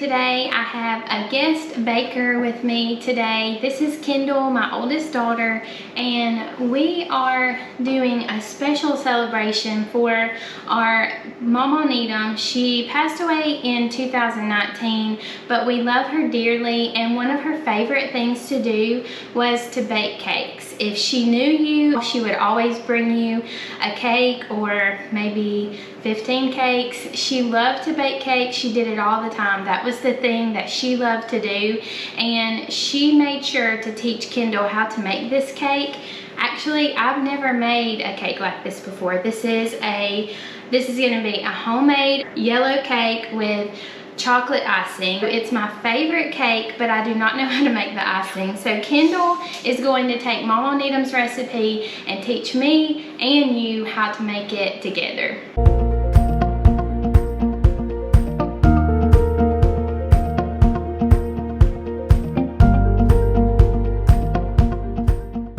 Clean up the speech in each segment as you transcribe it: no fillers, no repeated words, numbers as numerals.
today. I have a guest baker with me today. This is Kendall, my oldest daughter, and we are doing a special celebration for our Maw Maw Needham. She passed away in 2019, but we love her dearly, and one of her favorite things to do was to bake cakes. If she knew you, she would always bring you a cake or maybe 15 cakes. She loved to bake cakes. She did it all the time. That was the thing that she loved to do, and she made sure to teach Kendall how to make this cake. Actually, I've never made a cake like this before. This is going to be a homemade yellow cake with chocolate icing. It's my favorite cake, but I do not know how to make the icing. So Kendall is going to take Maw Maw Needham's recipe and teach me and you how to make it together.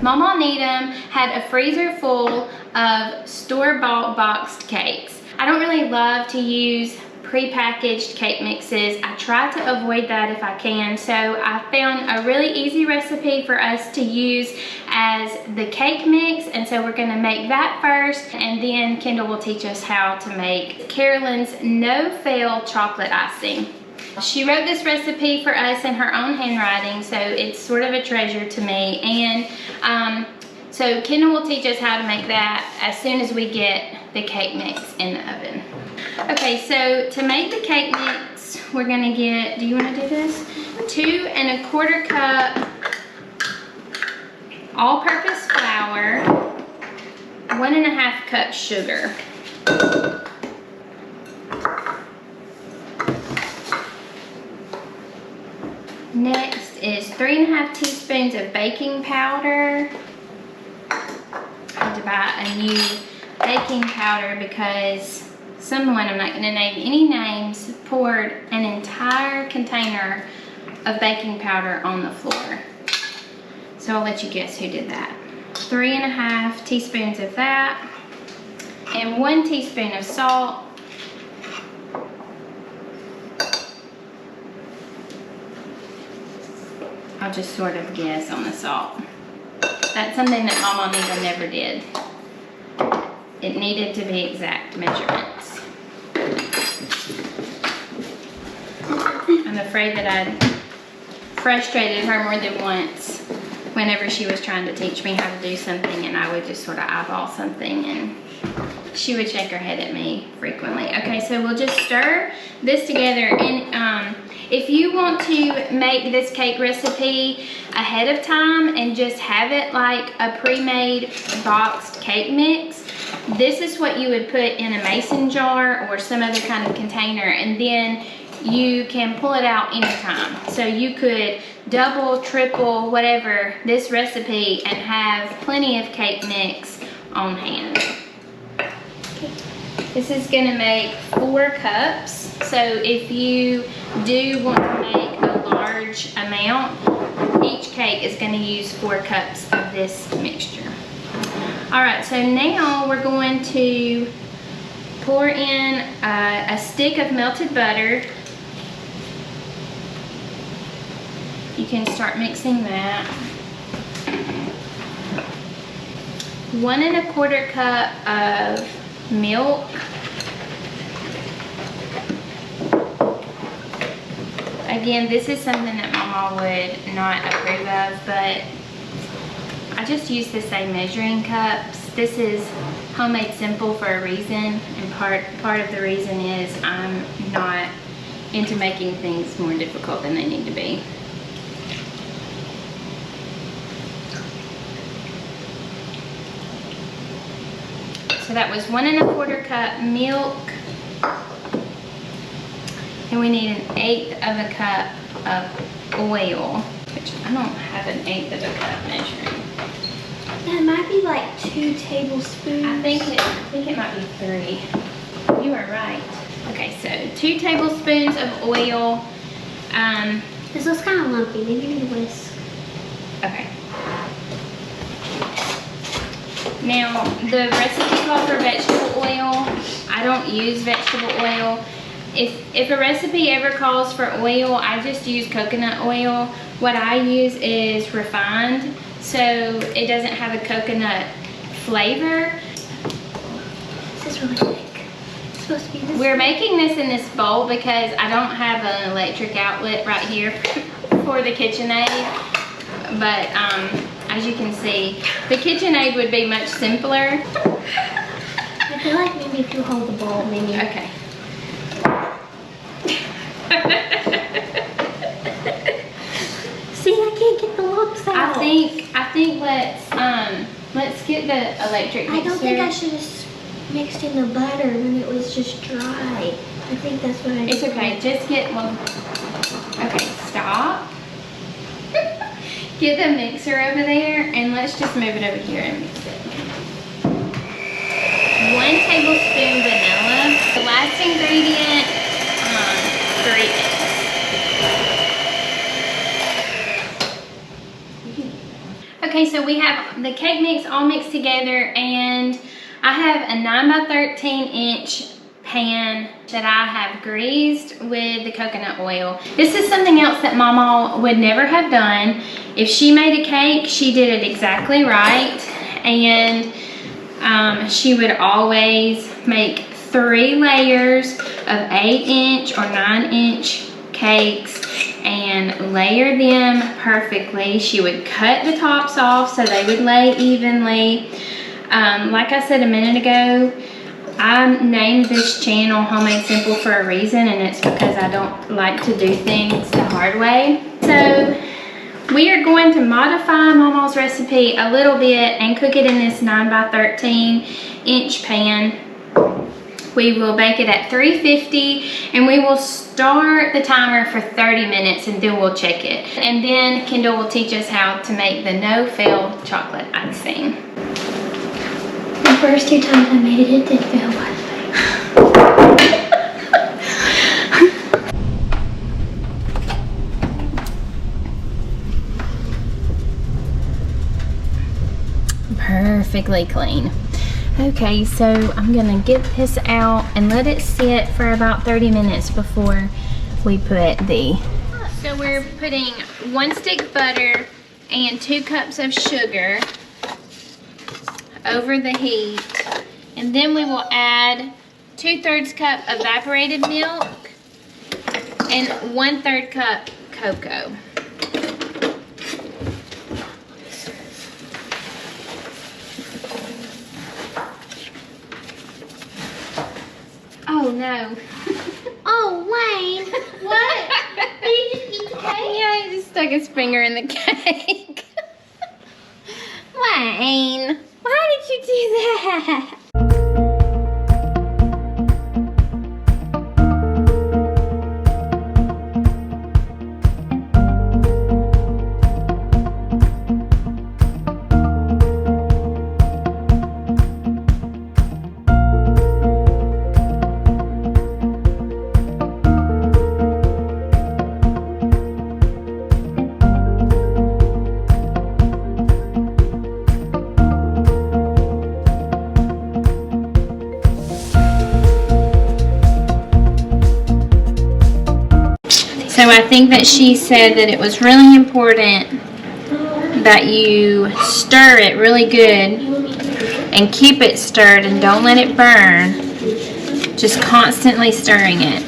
Maw Maw Needham had a freezer full of store-bought boxed cakes. I don't really love to use pre-packaged cake mixes. I try to avoid that if I can, so I found a really easy recipe for us to use as the cake mix, and so we're gonna make that first, and then Kendall will teach us how to make Carolyn's no-fail chocolate icing. She wrote this recipe for us in her own handwriting, so it's sort of a treasure to me, and so Kendall will teach us how to make that as soon as we get the cake mix in the oven. Okay, so to make the cake mix, we're gonna get, do you wanna do this? 2 1/4 cup all-purpose flour, 1 1/2 cup sugar. Next is 3 1/2 teaspoons of baking powder. I had to buy a new baking powder because someone, I'm not going to name any names, poured an entire container of baking powder on the floor. So I'll let you guess who did that. 3 1/2 teaspoons of that, and 1 teaspoon of salt. I'll just sort of guess on the salt. That's something that Maw Maw Needham never did. It needed to be exact measurements. I'm afraid that I'd frustrated her more than once whenever she was trying to teach me how to do something, and I would just sort of eyeball something and she would shake her head at me frequently. Okay, so we'll just stir this together, and if you want to make this cake recipe ahead of time and just have it like a pre-made boxed cake mix, this is what you would put in a mason jar or some other kind of container, and then you can pull it out anytime. So you could double, triple, whatever this recipe and have plenty of cake mix on hand. This is gonna make 4 cups. So if you do want to make a large amount, each cake is gonna use 4 cups of this mixture. All right, so now we're going to pour in a stick of melted butter. You can start mixing that. 1 1/4 cup of milk. Again, this is something that Mama would not approve of, but I just use the same measuring cups. This is homemade simple for a reason, and part of the reason is I'm not into making things more difficult than they need to be. So that was 1 1/4 cup milk, and we need 1/8 of a cup of oil, which I don't have 1/8 of a cup measuring. That might be like 2 tablespoons. I think it might be 3. You are right. Okay, so 2 tablespoons of oil. This looks kind of lumpy. Maybe you need a whisk. Okay. Now, the recipe calls for vegetable oil. I don't use vegetable oil. if a recipe ever calls for oil, I just use coconut oil. What I use is refined, so it doesn't have a coconut flavor. This is really thick. It's supposed to be this. We're making this in this bowl because I don't have an electric outlet right here for the KitchenAid. But as you can see, the KitchenAid would be much simpler. I feel like maybe if you hold the bowl, maybe. Okay. See, I can't get the lumps out. I think let's get the electric mixer. I don't think I should have mixed in the butter when it was just dry. I think that's what I did. It's okay. Just get one. Okay, stop. Get the mixer over there, and let's just move it over here and mix it. 1 tablespoon vanilla. The last ingredient, 3 eggs. Okay, so we have the cake mix all mixed together, and I have a 9x13" pan that I have greased with the coconut oil. This is something else that Mama would never have done. If she made a cake, she did it exactly right, and she would always make 3 layers of 8" or 9" cakes and layer them perfectly. She would cut the tops off so they would lay evenly. Like I said a minute ago, I named this channel Homemade Simple for a reason, and it's because I don't like to do things the hard way. So we are going to modify Mama's recipe a little bit and cook it in this 9x13" pan. We will bake it at 350, and we will start the timer for 30 minutes, and then we'll check it. And then Kendall will teach us how to make the no-fail chocolate icing. The first 2 times I made it, it did fail, by the way. Perfectly clean. Okay, so I'm gonna get this out and let it sit for about 30 minutes before we put the... So we're putting 1 stick butter and 2 cups of sugar over the heat, and then we will add 2/3 cup evaporated milk and 1/3 cup cocoa. Oh no. Oh, Wayne. What? Did you just eat the cake? Yeah, he just stuck his finger in the cake. Wayne, why did you do that? So I think that she said that it was really important that you stir it really good and keep it stirred and don't let it burn. Just constantly stirring it.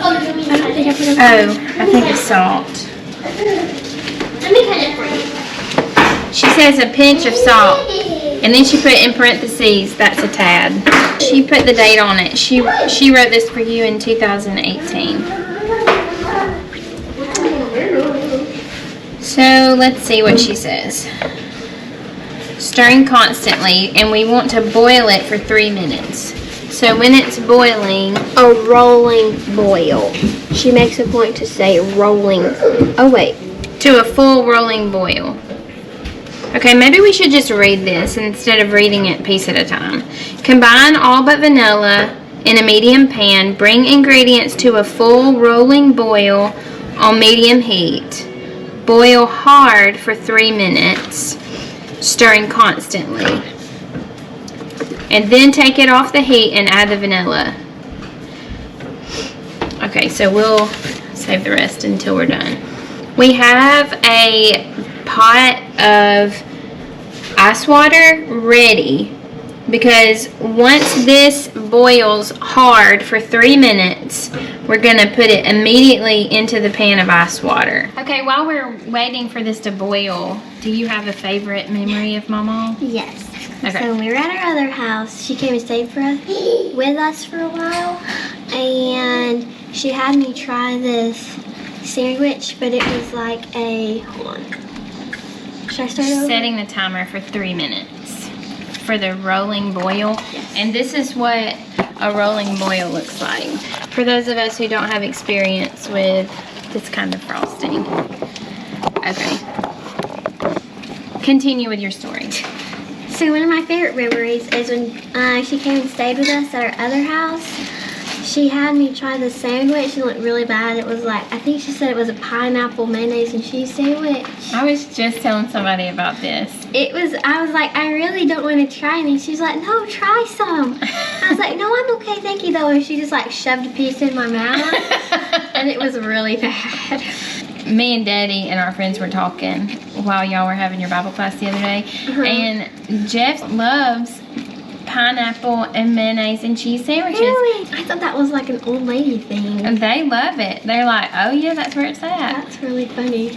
Oh, I think it's salt. Let me cut it for you. She says a pinch of salt. And then she put in parentheses, that's a tad. She put the date on it. She wrote this for you in 2018. So let's see what she says. Stirring constantly, and we want to boil it for 3 minutes. So when it's boiling, A rolling boil. She makes a point to say rolling. Oh, wait. to a full rolling boil. Okay, maybe we should just read this instead of reading it piece at a time. Combine all but vanilla in a medium pan. Bring ingredients to a full rolling boil on medium heat. Boil hard for 3 minutes, stirring constantly. And then take it off the heat and add the vanilla. Okay, so we'll save the rest until we're done. We have a pot of ice water ready because once this boils hard for 3 minutes, we're gonna put it immediately into the pan of ice water. Okay, while we're waiting for this to boil, do you have a favorite memory of Mama? Yes. Okay. So when we were at our other house, she came and stayed with us for a while, and she had me try this sandwich, but it was like hold on. Should I start over? Setting the timer for 3 minutes for the rolling boil. Yes. And this is what a rolling boil looks like for those of us who don't have experience with this kind of frosting. Okay. Continue with your story. So one of my favorite memories is when she came and stayed with us at our other house. She had me try the sandwich and it looked really bad. It was like, I think she said it was a pineapple, mayonnaise, and cheese sandwich. I was just telling somebody about this. I was like, I really don't want to try any. She's like, no, try some. I was like, no, I'm okay, thank you though. And she just like shoved a piece in my mouth and it was really bad. Me and Daddy and our friends were talking while y'all were having your Bible class the other day. And Jeff loves pineapple and mayonnaise and cheese sandwiches. Really? I thought that was like an old lady thing. And they love it. They're like, oh yeah, that's where it's at. That's really funny.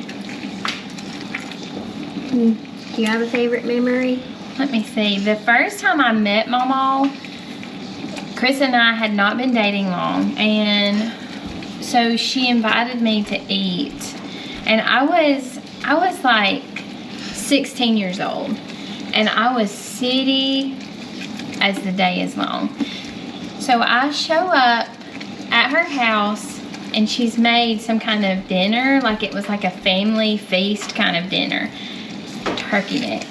Do you have a favorite memory? Let me see. The first time I met Mama, Chris and I had not been dating long, and so she invited me to eat. And I was like 16 years old, and I was city as the day is long. So I show up at her house and she's made some kind of dinner, like it was like a family feast kind of dinner. Turkey neck.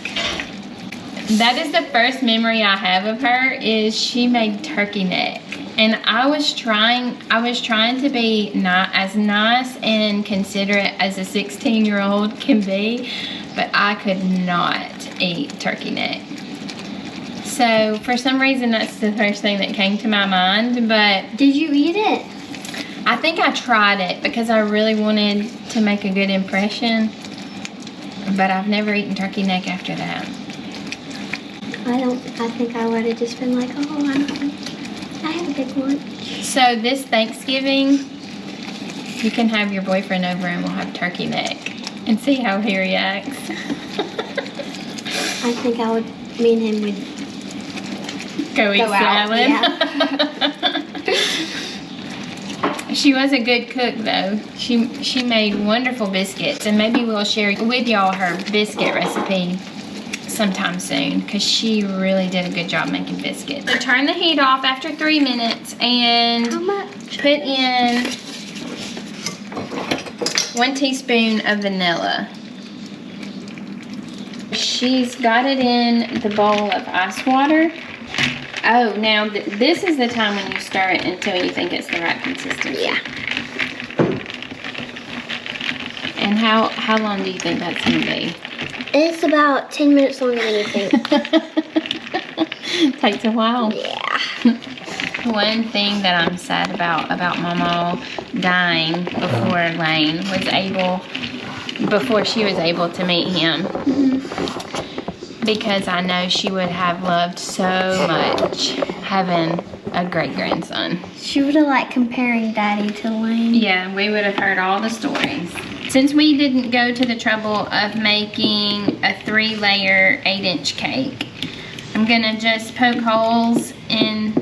That is the first memory I have of her, is she made turkey neck. And I was trying to be not as nice and considerate as a 16-year-old can be, but I could not eat turkey neck. So for some reason that's the first thing that came to my mind, but did you eat it? I think I tried it because I really wanted to make a good impression, but I've never eaten turkey neck after that. I think I would have just been like, oh, I had a big lunch. So this Thanksgiving, you can have your boyfriend over and we'll have turkey neck and see how he reacts. I think me and him would go eat salad. Yeah. She was a good cook though. She made wonderful biscuits, and maybe we'll share with y'all her biscuit recipe sometime soon, because she really did a good job making biscuits. So turn the heat off after 3 minutes and put in 1 teaspoon of vanilla. She's got it in the bowl of ice water. Oh, now this is the time when you stir it until you think it's the right consistency. Yeah. And how long do you think that's going to be? It's about 10 minutes longer than you think. Takes a while. Yeah. One thing that I'm sad about Mama dying before Lane before she was able to meet him. Because I know she would have loved so much having a great grandson. She would have liked comparing Daddy to Lane. Yeah, we would have heard all the stories. Since we didn't go to the trouble of making a 3-layer 8-inch cake, I'm gonna just poke holes in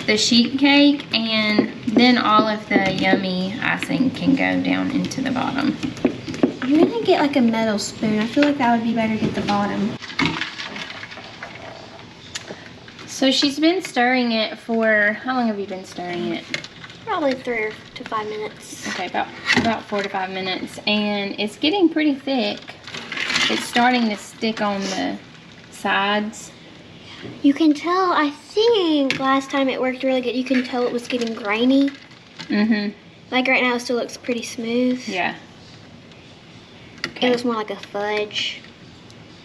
the sheet cake, and then all of the yummy icing can go down into the bottom. I'm gonna get like a metal spoon. I feel like that would be better to get the bottom. So she's been stirring it for, how long have you been stirring it? Probably 3 to 5 minutes. Okay, about 4 to 5 minutes, and it's getting pretty thick. It's starting to stick on the sides. You can tell, I think last time it worked really good. You can tell it was getting grainy. Like right now it still looks pretty smooth. Yeah. Okay. It was more like a fudge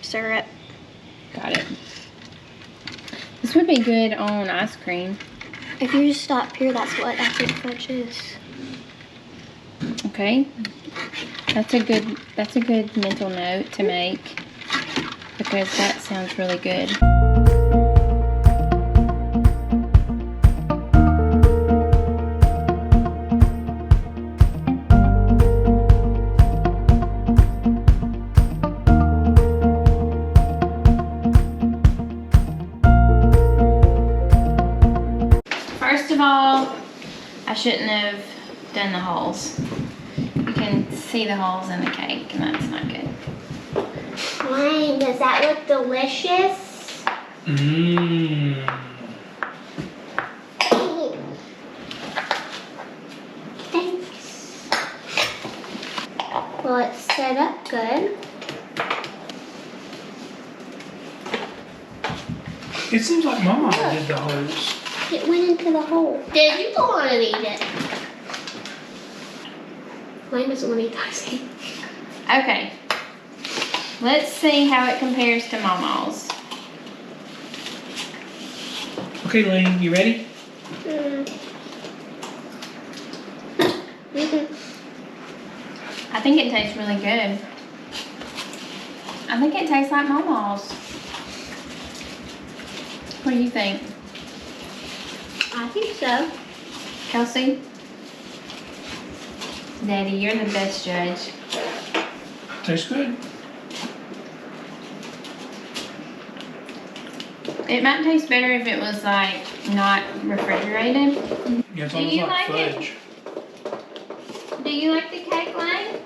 syrup. Got it. This would be good on ice cream. If you just stop here, that's what I think fudge is. Okay. That's a good mental note to make because that sounds really good. First of all, I shouldn't have done the holes. You can see the holes in the cake, and that's not good. Wayne, does that look delicious? Mmm. Thanks. Well, it's set up good. It seems like Mama did the holes. It went into the hole. Did you go on and eat it? Wayne doesn't want to eat icing. Okay. Let's see how it compares to Mama's. Okay, Lane, you ready? I think it tastes really good. I think it tastes like Mama's. What do you think? I think so. Kelsey? Daddy, you're the best judge. Tastes good. It might taste better if it was like not refrigerated. Yeah, it's Do almost you like like it? fudge. Do you like the cake, Lane?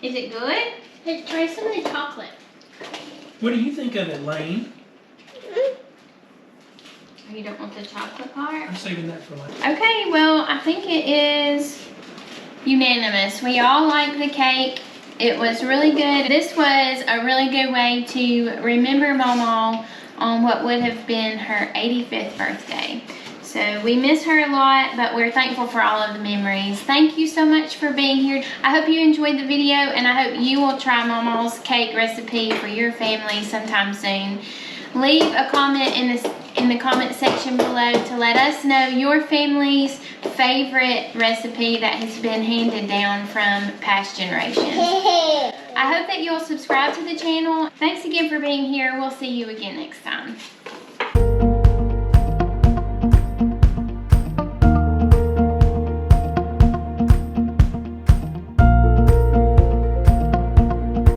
Is it good? Hey, try some of the chocolate. What do you think of it, Lane? Oh, you don't want the chocolate part? I'm saving that for later. Okay, well, I think it is unanimous. We all like the cake. It was really good. This was a really good way to remember Mama on what would have been her 85th birthday. So we miss her a lot, but we're thankful for all of the memories. Thank you so much for being here. I hope you enjoyed the video, and I hope you will try Mama's cake recipe for your family sometime soon. Leave a comment in the comment section below to let us know your family's favorite recipe that has been handed down from past generations. I hope that you'll subscribe to the channel. Thanks again for being here. We'll see you again next time.